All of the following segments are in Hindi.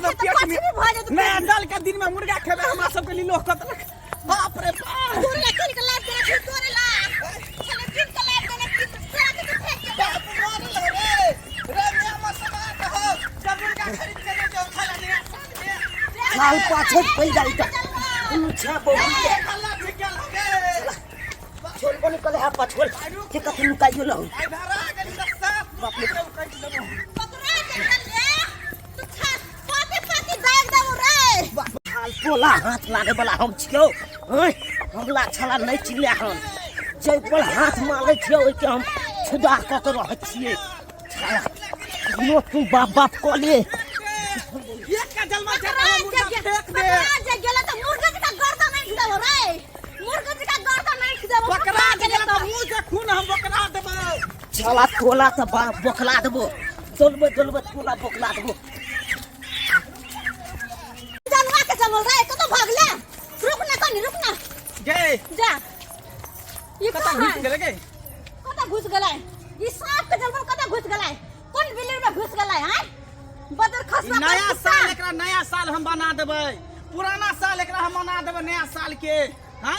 नया साल के दिन में मुर्गा खेबे हमरा सब के लिए लोग कतलक बाप रे बाप मुर्गा किन के लाइट के तोरे ला चले किन के लाइट के फेंक के बाप मार ले रे नया मसला कहो जब मुर्गा खरीद के जो खाला नया साल पाछे पई जाई त उछा बहुत के अल्लाह ठीक लगे छोड़ को निकल है पाछोल के कथि निकाइयो लो आई धरा गली रस्ता बाप रे काट देबो पकड़ा के ले तू छा पापे पाती दाग देबो रे हाल पोला हाथ लागे वाला हम छियो ओए हमला छला नहीं चिल्ला हम जै पर हाथ मारे छियो ओइ के हम छुदा क के रह छिए छला नो तू बाप बाप को ले एक का जलमा से मुर्गा फेंक दे जे गेला त मुर्गा का गर्दन नहीं देबो रे मुर्गा का गर्दन नहीं देबो पकड़ा गेला त मुंह से खून हम बकरा देबो छला तोला त बाप बखला देबो दोलबे तोला बखला देबो जानवा के चलो रे कतो भागले रुक ना कनी रुक ना गे जा ये कता घुस गेले गे कता घुस गेलै ई सांप के जलवा कता घुस गेलै कोन बिल्ली में घुस गेलै हैं बदर खसवा नया साल एकरा नया साल हम बना देबै पुराना साल एकरा हम बना देबै नया साल के हैं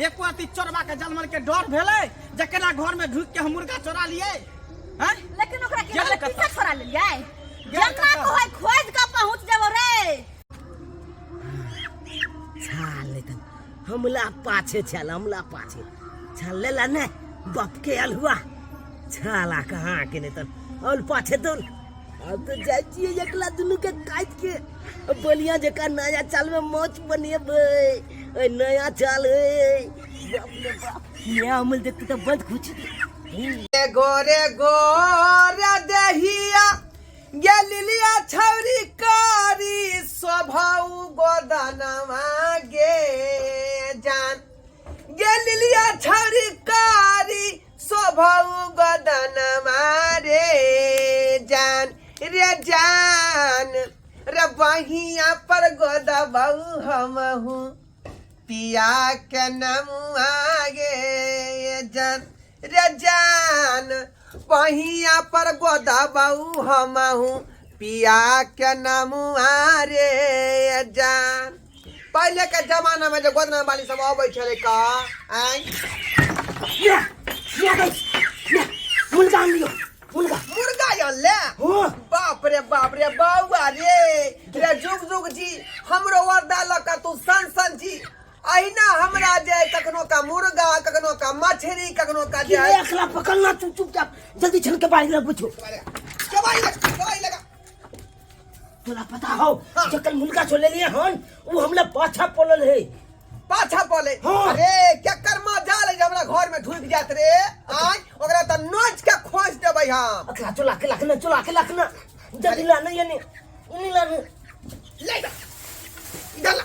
एक अति चोरबा के जलमल के डर भेलै जकरा घर में ढुक के हम मुर्गा चोरा लिए हैं लेकिन ओकरा के पीछा छोड़ा लेलियै गेल जन्मा को है खोज के पहुंच जेबो रे छाल लेकिन हमला पाछे छल हमला पाछे छल लेला ने बाप के अलहुआ छाला कहाँ के ने तन और पाछे तो अब तो जाई छिए एकला दुनु के काट के बलिया जका नया चाल में मौज बनेबे ओए नया चाल है बाप रे बाप नया अमल देखते तो बंद खुच गोरे गोरा दहिया गेलिया छौरी कारी स्वभाव गोदनमा गे जान गेलिया छौरी कारी स्वभाव गोदनमा रे जान रे बहिया पर गोदबाऊ हम हूँ पिया के नमुआ गे जान रे जान पहिया पर गोदबाऊ हम हूँ पिया के नमुआ रे जान पहले के जमाना में जो गोदना वाली सब आबै छले का आई मुर्गा लियो मुर्गा मुर्गा ले बाप रे बाउआ रे जुग जुग जी हमरो वरदा लका तू सन सन जी अहिना हमरा जे कखनो का मुर्गा कखनो का मछली कखनो का जे एकला पकड़ना तू चुपचाप जल्दी छन के बाहर पूछो दवाई लगा तोला पता हो जकन मुर्गा छोड़ लिए हन वो हमला पाछा पड़ल है पाछा पले अरे क्या कर्मा जाल है हमरा घर में ढुक जात रे आज ओकरा त नोच के खोज देबै हम अकला चला के लखना जल्दी ला नहीं यानी उनी ला ले जा इधर ला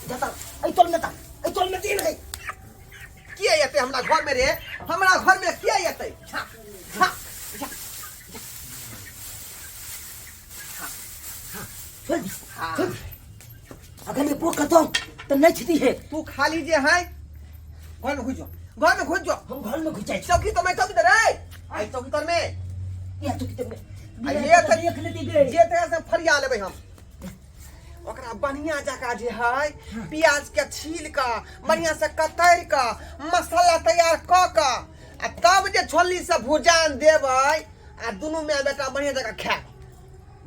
जाता आई तोल में तीन है किए येते हमरा घर में रे हमरा घर में किए येते हां चल अगर मैं पोक करता हूं तो नहीं छिती है तू खाली जे है घर में घुस जा हम घर में घुस जाए चौकी तो मैं चौकी दे रे आई चौकी तर में या तो कितने ये देख लेती गए जे तरह से फरिया लेबै हम ओकरा बढ़िया जका जे है प्याज के छील का बढ़िया से कतर का मसाला तैयार क का आ तब जे छोली से भुजान देबै आ दुनु में बेटा बढ़िया जका खा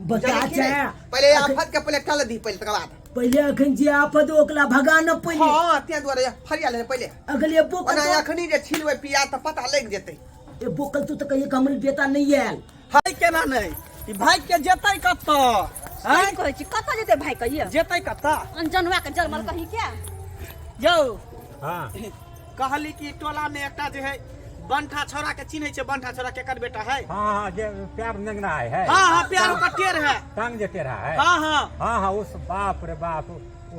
बता जा पहले आफत के पहले टल दी पहले तकर बाद पहले अखन जे आफत ओकला भगा न पहले हां ते द्वारे फरिया ले पहले अगल ये बोकल ओना अखनी जे छीलबै प्याज त पता लग जेतै ये बोकल तू तो कहिए कमल बेटा नहीं आयल भाई केना नहीं ई भाई के जेतै कत आई कहै छी कत जेते भाई कहिए जेतै कत अनजनवा के जरमल कहि क्या यौ हां कहली कि टोला में एकटा जे है बंठा छोरा के चिन्है छै बंठा छोरा केकर बेटा है हां जे प्यार नंगना है हां प्यार का टेर है टांग जे टेरा है हां उस बाप रे बाप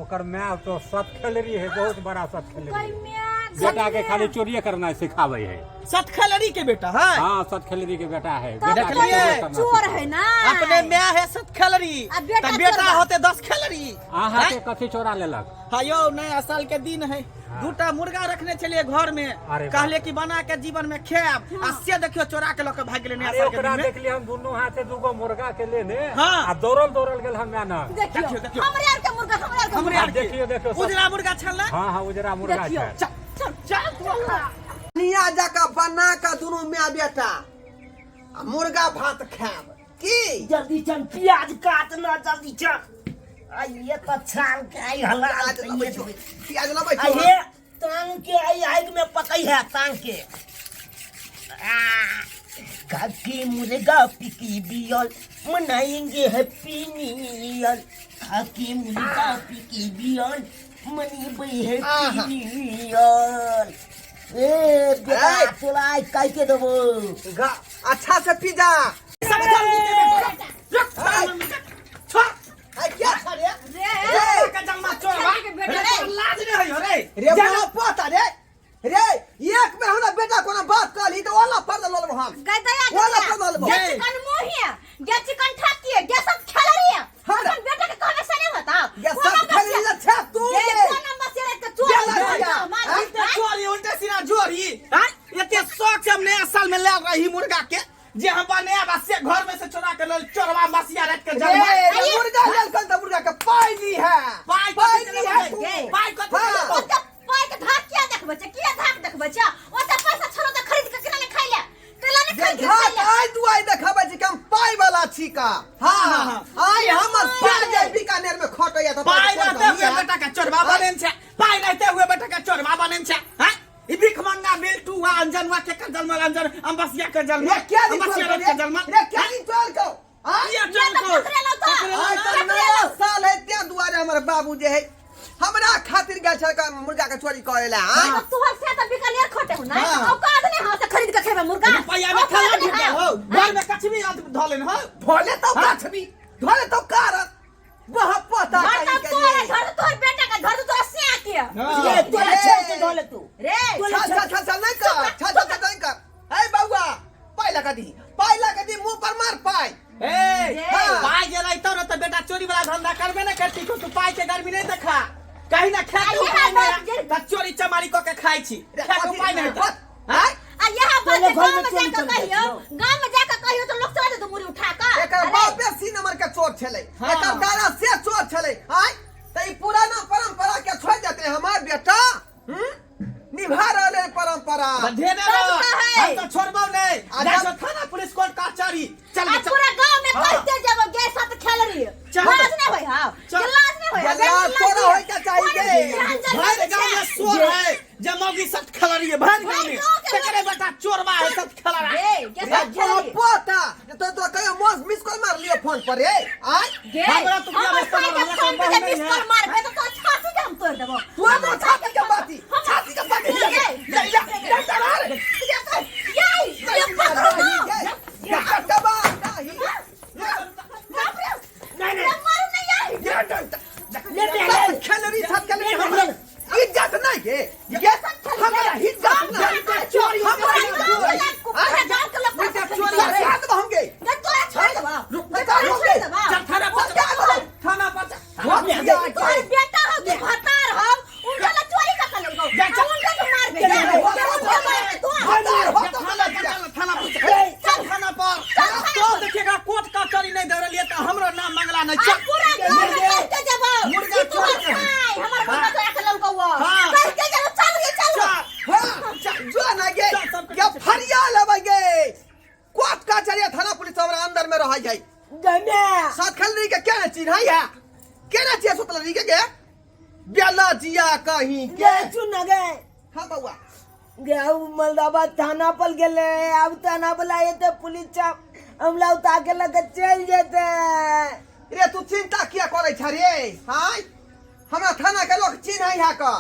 ओकर मैं तो सब खेल रही है बहुत बड़ा सब खेल रही है मैं बेटा के खाली चोरिए करना सिखावे है। सतखलरी के बेटा है। हाँ, सतखलरी के बेटा है। तो बेटा के देखलिए, चोरिए करना चोर सिखावे। है ना। अपने म्या है सतखलरी, आ बेटा तो बेटा चोरबा। होते 10 खलरी। अहाँ के कथी चोरा लेलक? हाँ यो नया साल के दिन है, दूटा मुर्गा रखने चलिए घर में, अरे वाह। कहले कि बना के जीवन में खेब, आ से देखियो चोरा के लोग भाग गेले नया अरे साल के ओकरा दिन में। देख लिया हम दोनों हाथे दूगो मुर्गा के लेने। हाँ। आ दौड़ल गेल हम ना। देखियो देखियो, देखियो। हमरे यार के मुर्गा हमरे यार के हमरे मुर्गा। यार के। देखियो, सब। उजरा मुर्गा छल्ला। हाँ हाँ, उजरा मुर्गा देखियो है। चल चल तू। निया जाका बना का दोनों मियाँ बेटा आ मुर्गा भात खाब की। जल्दी चल, प्याज काटना जल्दी चल। ये तो छाल के आई हला प्याज लबै छौ। ये तांग के आई आग में पकई है तांग के। काकी मुर्गा पिकी बियल मनाएंगे हैप्पी न्यू ईयर। काकी मुर्गा पिकी बियल मनाएंगे हैप्पी न्यू ईयर। ए बेटा तोला आज काई के देबो? अच्छा से पिज्जा। आई क्या था रे? रे का जन्मा चोरवा के बेटा रे। लाज नहीं है रे। रे बोला पता रे। रे एक में हमरा बेटा कोना बात कहली तो वाला पर ललबो हम। गदया वाला पर ललबो। ये चिकन मोही है, ये चिकन ठाकी है, ये सब खिलाड़ी है। हाँ। अपन बेटा के कहने से नहीं बता। ये सब खाली ले छा तू ये ये। कौन नंबर से रे के चोर ये है? लड़का। मार उल्टे चोरी उल्टे सीना जोरी। हां एते शौक से हम नया साल में ले रही मुर्गा के, जे हम नया बस से घर में से चुरा के लेल चोरवा मसिया रात के जन्मा। रे मुर्गा लेल कन त मुर्गा के पाई ली है। पाई ली है तू। पाई कथि हाँ। देबो? ओते पाई के धाक किया देखबे छ? किया धाक देखबे छ? ओते पैसा छोरो त खरीद के किना ने खाइ ले। केला ने जे खरीद के घाट खाइ ले। आई तू आई देखाबे छी कि हम पाई वाला छी का। हां आई हमर पाई बीकानेर में खटैया त पाई रहते हुए बेटा का चोरवा बनेन छे, पाई रहते हुए बेटा का चोरवा बनेन छे। हां ई भिख मंगा बेलटू वा अंजनवा के जन्म अंजन अंबसिया के जन्म ये क्या दी अंबसिया चोर के जन्म। रे क्या दी चोर को? हां ये ये चोर तो को पकड़े लो तो। आज तो नया साल है त्या दुआरे हमर बाबू जे है हमरा खातिर गए छ का मुर्गा के चोरी करेला। हां तू हर से त बीकानेर खटे हो ना। हाँ। औकात नहीं हां से खरीद के खेबे मुर्गा। रुपया में खाना ढूंढे हो, घर में कछ भी धोलेन हो। भोले तो कछबी धोले तो कार वह पता घर कहीं तो तोरे घर तो तोर बेटा का घर तो तोरा से आके। ये तोला छेड़ के ढोले तू। रे छा नहीं कर ए बाबूआ पाइला का दी मुंह पर मार पाई। ए हाँ। पाई जे रहतो न त बेटा चोरी वाला धंधा करबे न करती को तू पाई के गर्मी नहीं देखा। कहीं ना खा के उपाय नहीं त चोरी चमारी को के खाई छी। खा के उपाय नहीं त। हां आ यहाँ पर तोले घर गांव में में चोरी जाकर चल कहियो, जाती गांव में जाकर कहियो तो लोग चला दे तो मुरी उठा कर। एकर बापे सी नंबर के चोर छले। हाँ। एकर दादा से चोर छले। हाय त ई पुराना परंपरा के छोड़ देते हमार बेटा। निभा रहले परंपरा। बधेने सब रो का है। हम तो छोड़बो नहीं। आ जा जब- थाना पुलिस कोर्ट कचहरी चल आ के पूरा गांव में हाँ। कहते जब गए साथ खेल रही है। चल। लाज नहीं होई हां। चल। लाज नहीं होई। गला तोरा होय के चाहिए। भर गांव में चोर है जे मौगी सब खला रही है भर गांव में। गाँव के तेरे बेटा चोरवा है सब खला रहा है। गे के साथ खेल रही है। पता तो कहियो मोस मिस कॉल मार लियो फोन पर रे। आय गे हमरा तो क्या हम व्यस्त पाई के रहला फोन पे तो मिस नहीं कॉल है। मारबे तो तो छाती के हम तोड़ देबो। तू हमरो छाती के बाती छाती के बाती ये खेलरी छत खेलरी हमरा इज्जत नहीं है ये हमरा इज्जत नहीं चोरी साथ होंगे चल थाना पर थाना पर बेटा हो तू भतार हम उनका ला चोरी का कर लगो उनका तो मार दे थाना पर थाना पर तो देखिएगा कोर्ट का चोरी नहीं दे रही तो हमरो नाम मंगला नहीं चल पूरा गांव में करके जब मुर्गा चोरी के हमार बेटा तो एक लड़का हुआ हाँ। करके जब चल गए चल जो ना गे क्या फरिया लबगे कोर्ट का चलिए थाना पुलिस हमरा अंदर में रह जाई साथ खेलरी के क्या चीज है या केना चीज सुतलरी के बेला जिया कहीं के हां बउआ मलदाबाद थाना पर गेले अब थाना पर आए थे पुलिस चाप हमला उतार के लगे चल जेते। रे तू चिंता किया करे छ रे हाय हमरा थाना के लोग चिन्ह है का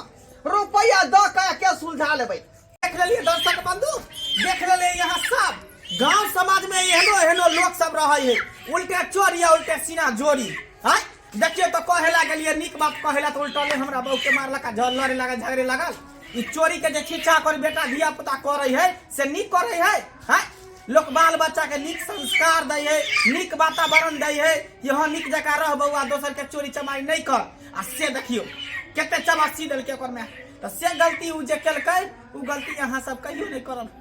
रुपया द के सुलझा लेबै। देख लेलिए दर्शक बंधु देख लेलिए यहाँ सब गांव समाज में एहनो लोग सब रहे है उल्टे चोर या उल्टे सीना जोरी। हां देखिए तो कहेला गेलिए निक बात कहेला तो उल्टले हमरा बहु के मारला का झलरे लगा झगड़े लगल ई चोरी के जे छिछा कर बेटा धिया पुता करे है से नीक करे है हैं लोग बाल बच्चा के नीक संस्कार दे है नीक वातावरण दे है यहाँ नीक जगह रह बउआ दोसर के चोरी चमारी नहीं कर आ से देखियो केते चमासी देल के ओकर में तो से गलती उ जे केलकै उ गलती अहाँ सब कहियो नहीं करब।